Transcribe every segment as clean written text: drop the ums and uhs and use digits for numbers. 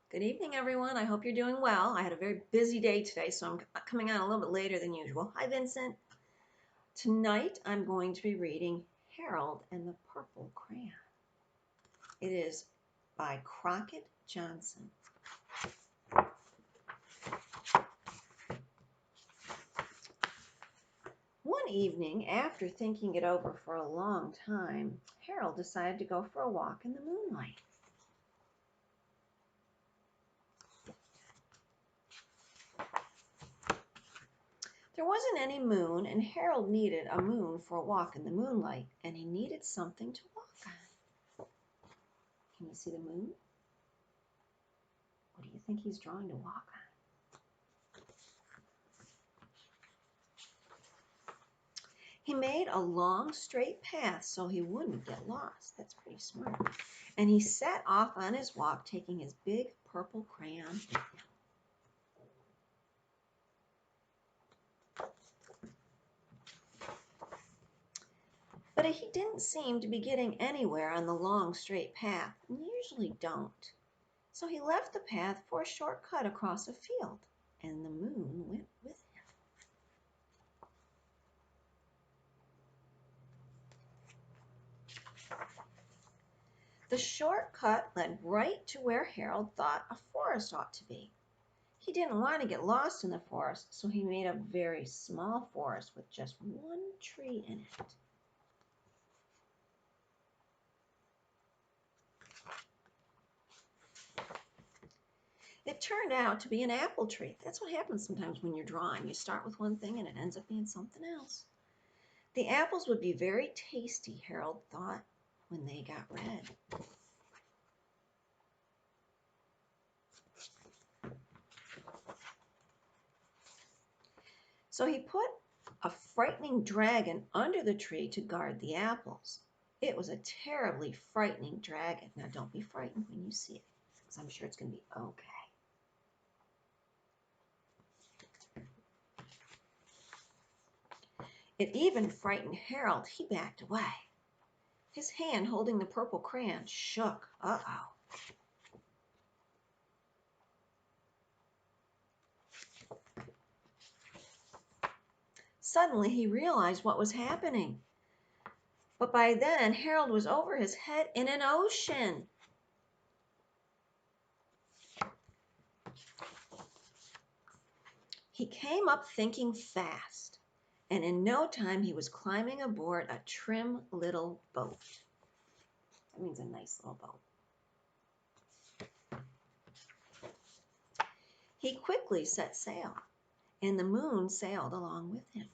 Good evening, everyone. I hope you're doing well. I had a very busy day today, so I'm coming on a little bit later than usual. Hi, Vincent. Tonight, I'm going to be reading Harold and the Purple Crayon. It is by Crockett Johnson. One evening, after thinking it over for a long time, Harold decided to go for a walk in the moonlight. There wasn't any moon, and Harold needed a moon for a walk in the moonlight, and he needed something to walk on. Can you see the moon? What do you think he's drawing to walk on? He made a long, straight path so he wouldn't get lost. That's pretty smart. And he set off on his walk, taking his big purple crayon with him. But he didn't seem to be getting anywhere on the long, straight path, and you usually don't. So he left the path for a shortcut across a field, and the moon went with him. The shortcut led right to where Harold thought a forest ought to be. He didn't want to get lost in the forest, so he made a very small forest with just one tree in it. It turned out to be an apple tree. That's what happens sometimes when you're drawing. You start with one thing and it ends up being something else. The apples would be very tasty, Harold thought, when they got red. So he put a frightening dragon under the tree to guard the apples. It was a terribly frightening dragon. Now, don't be frightened when you see it, because I'm sure it's going to be okay. It even frightened Harold. He backed away. His hand holding the purple crayon shook. Uh-oh. Suddenly, he realized what was happening. But by then, Harold was over his head in an ocean. He came up thinking fast, and in no time he was climbing aboard a trim little boat. That means a nice little boat. He quickly set sail, and the moon sailed along with him.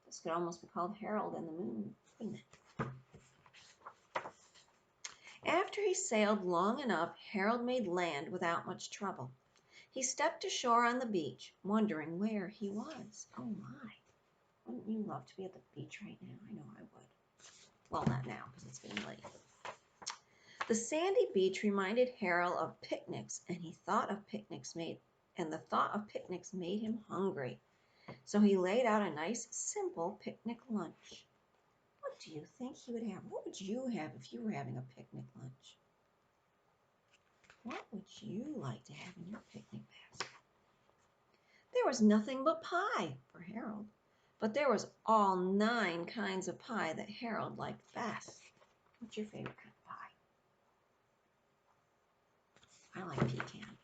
This could almost be called Harold and the Moon, couldn't it? After he sailed long enough, Harold made land without much trouble. He stepped ashore on the beach, wondering where he was. Oh my, wouldn't you love to be at the beach right now? I know I would. Well, not now, because it's getting late. The sandy beach reminded Harold of picnics, and the thought of picnics made him hungry. So he laid out a nice, simple picnic lunch. What do you think he would have? What would you have if you were having a picnic lunch? What would you like to have in your picnic basket? There was nothing but pie for Harold, but there was all 9 kinds of pie that Harold liked best. What's your favorite kind of pie? I like pecan.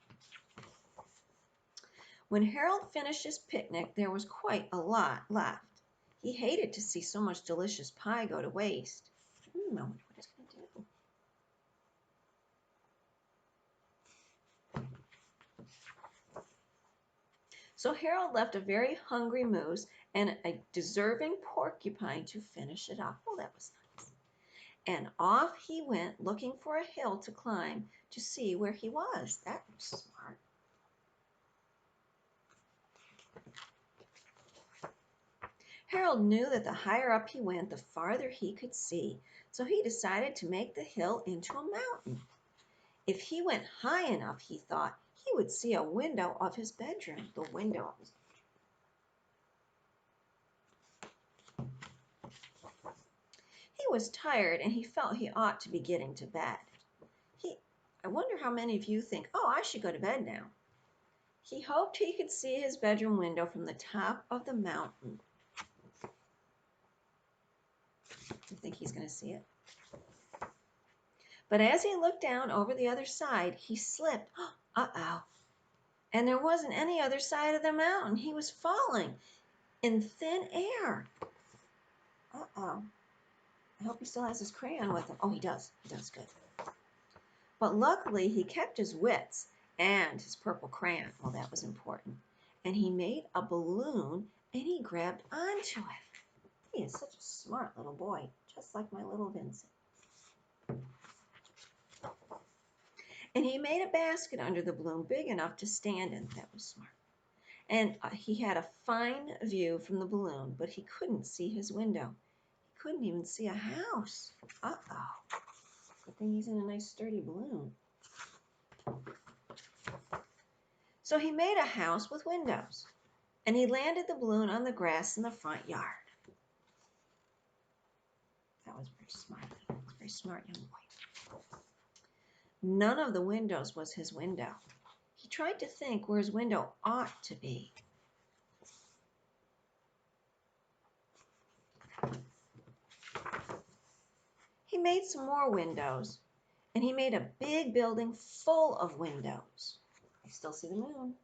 When Harold finished his picnic, there was quite a lot left. He hated to see so much delicious pie go to waste. I wonder what he's going to do. So Harold left a very hungry moose and a deserving porcupine to finish it off. Oh, that was nice. And off he went, looking for a hill to climb to see where he was. That was smart. Harold knew that the higher up he went, the farther he could see, so he decided to make the hill into a mountain. If he went high enough, he thought, he would see a window of his bedroom, the window of his bedroom. He was tired and he felt he ought to be getting to bed. I wonder how many of you think, oh, I should go to bed now. He hoped he could see his bedroom window from the top of the mountain. You think he's going to see it? But as he looked down over the other side, he slipped. Uh-oh. And there wasn't any other side of the mountain. He was falling in thin air. Uh-oh. I hope he still has his crayon with him. Oh, he does. He does, good. But luckily, he kept his wits and his purple crayon. Well, that was important. And he made a balloon, and he grabbed onto it. He is such a smart little boy, just like my little Vincent. And he made a basket under the balloon big enough to stand in. That was smart. And he had a fine view from the balloon, but he couldn't see his window. He couldn't even see a house. Uh-oh. Good thing he's in a nice sturdy balloon. So he made a house with windows, and he landed the balloon on the grass in the front yard. That was very smart. That was a very smart young boy. None of the windows was his window. He tried to think where his window ought to be. He made some more windows, and he made a big building full of windows. I still see the moon.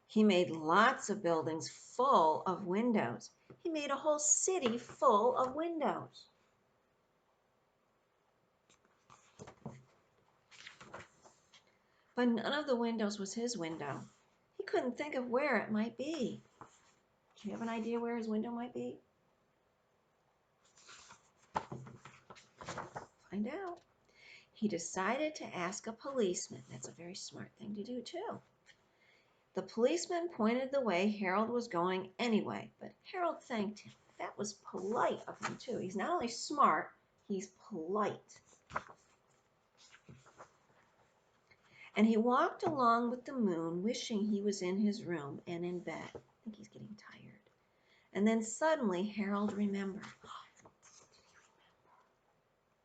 He made lots of buildings full of windows. He made a whole city full of windows. But none of the windows was his window. He couldn't think of where it might be. Do you have an idea where his window might be? Find out. He decided to ask a policeman. That's a very smart thing to do, too. The policeman pointed the way Harold was going anyway, but Harold thanked him. That was polite of him, too. He's not only smart, he's polite. And he walked along with the moon, wishing he was in his room and in bed. I think he's getting tired. And then suddenly Harold remembered.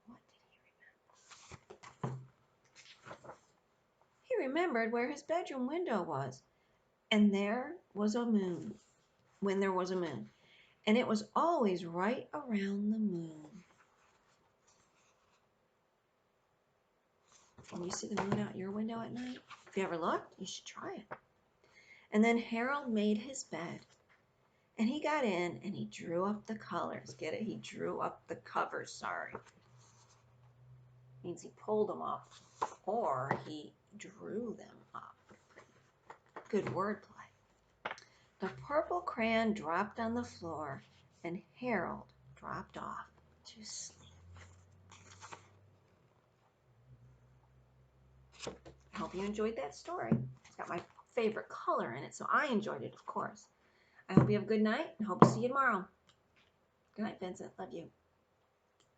What did he remember? He remembered where his bedroom window was. And there was a moon, when there was a moon. And it was always right around the moon. Can you see the moon out your window at night? If you ever looked, you should try it. And then Harold made his bed. And he got in and he drew up the colors. Get it? He drew up the covers, sorry. Means he pulled them up or he drew them up. Good wordplay. The purple crayon dropped on the floor and Harold dropped off to sleep. I hope you enjoyed that story. It's got my favorite color in it, so I enjoyed it, of course. I hope you have a good night and hope to see you tomorrow. Good night, Vincent. Love you.